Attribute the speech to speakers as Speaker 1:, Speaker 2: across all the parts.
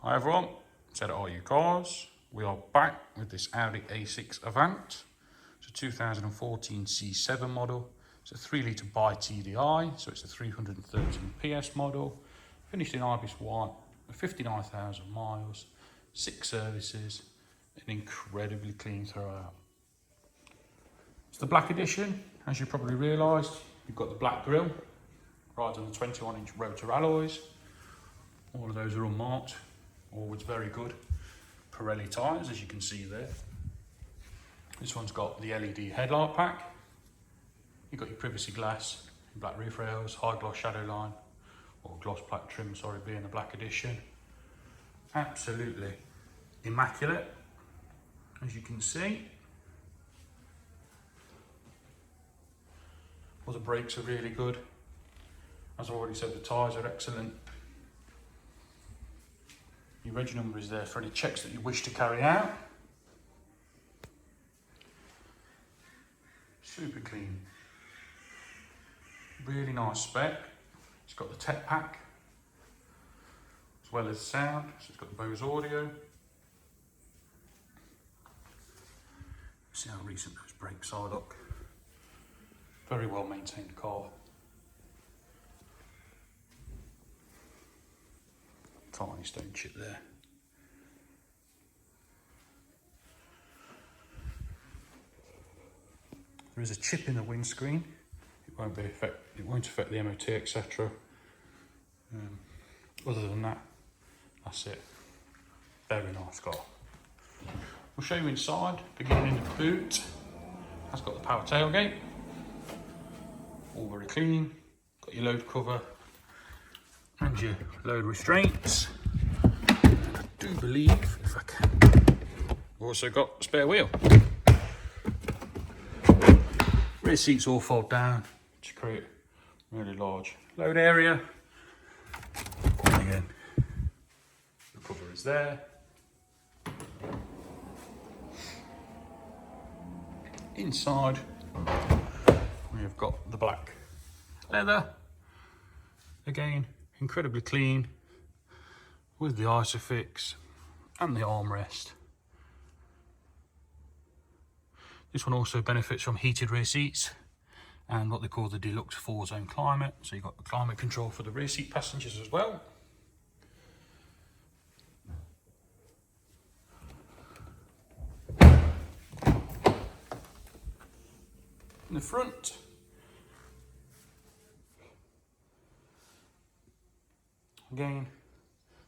Speaker 1: Hi everyone, it's Ed at RU Cars. We are back with this Audi A6 Avant. It's a 2014 C7 model. It's a 3 litre Bi-TDI, so it's a 313 PS model. Finished in Ibis White, 59,000 miles, 6 services, and incredibly clean throughout. It's the black edition, as you probably realised. You've got the black grille, rides on the 21-inch rotor alloys. All of those are unmarked. Always very good. Pirelli tyres, as you can see there. This one's got the LED headlight pack. You've got your privacy glass, your black roof rails, high gloss shadow line, or gloss black trim, sorry, being the black edition. Absolutely immaculate, as you can see. Well, the brakes are really good. As I already said, the tyres are excellent. Your reg number is there for any checks that you wish to carry out. Super clean. Really nice spec. It's got the tech pack, as well as sound. So it's got the Bose audio. See how recent those brakes are, look. Very well maintained car. Tiny stone chip there. There is a chip in the windscreen. It won't affect the MOT, etc. Other than that, that's it. Very nice car. We'll show you inside. Beginning in the boot. That's got the power tailgate. All very clean. Got your load cover and your load restraints. And I do believe, if I can, we've also got a spare wheel. Rear seats all fold down to create a really large load area. And again, the cover is there. Inside, we have got the black leather. Again, incredibly clean with the Isofix and the armrest. This one also benefits from heated rear seats and what they call the deluxe 4-zone climate. So you've got the climate control for the rear seat passengers as well. In the front, again,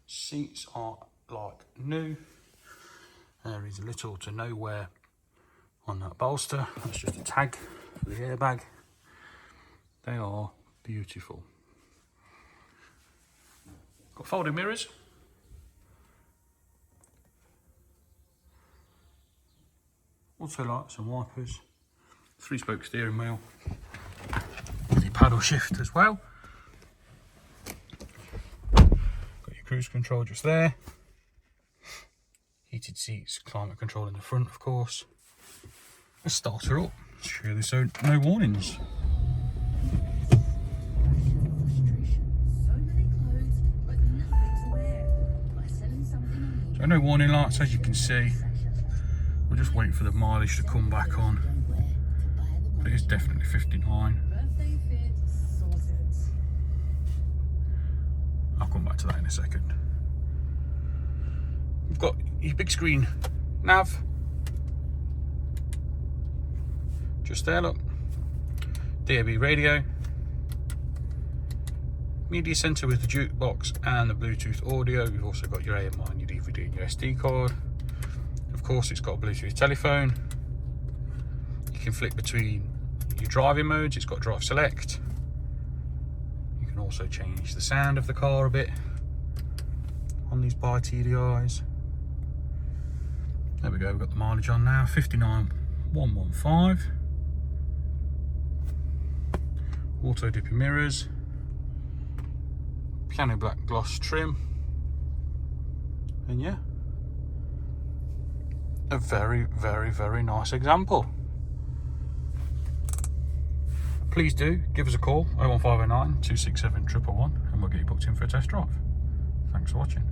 Speaker 1: seats are like new. There is little to no wear on that bolster. That's just a tag for the airbag. They are beautiful. Got folding mirrors. Also lights and wipers. 3-spoke steering wheel. With your paddle shift as well. Cruise control just there. Heated seats, climate control in the front, of course. Let's start her up. Surely so no warnings. So no warning lights, as you can see. We'll just wait for the mileage to come back on. But it is definitely 59. I'll come back to that in a second. We've got your big screen nav. Just there, look. DAB radio. Media center with the jukebox and the Bluetooth audio. You've also got your AMI and your DVD and your SD card. Of course, it's got a Bluetooth telephone. You can flick between your driving modes. It's got drive select. You can also change the sound of the car a bit on these Bi-TDIs. There we go, we've got the mileage on now, 59,115. Auto dipping mirrors. Piano black gloss trim. And yeah, a very, very, very nice example. Please do give us a call, 01509 267 111, and we'll get you booked in for a test drive. Thanks for watching.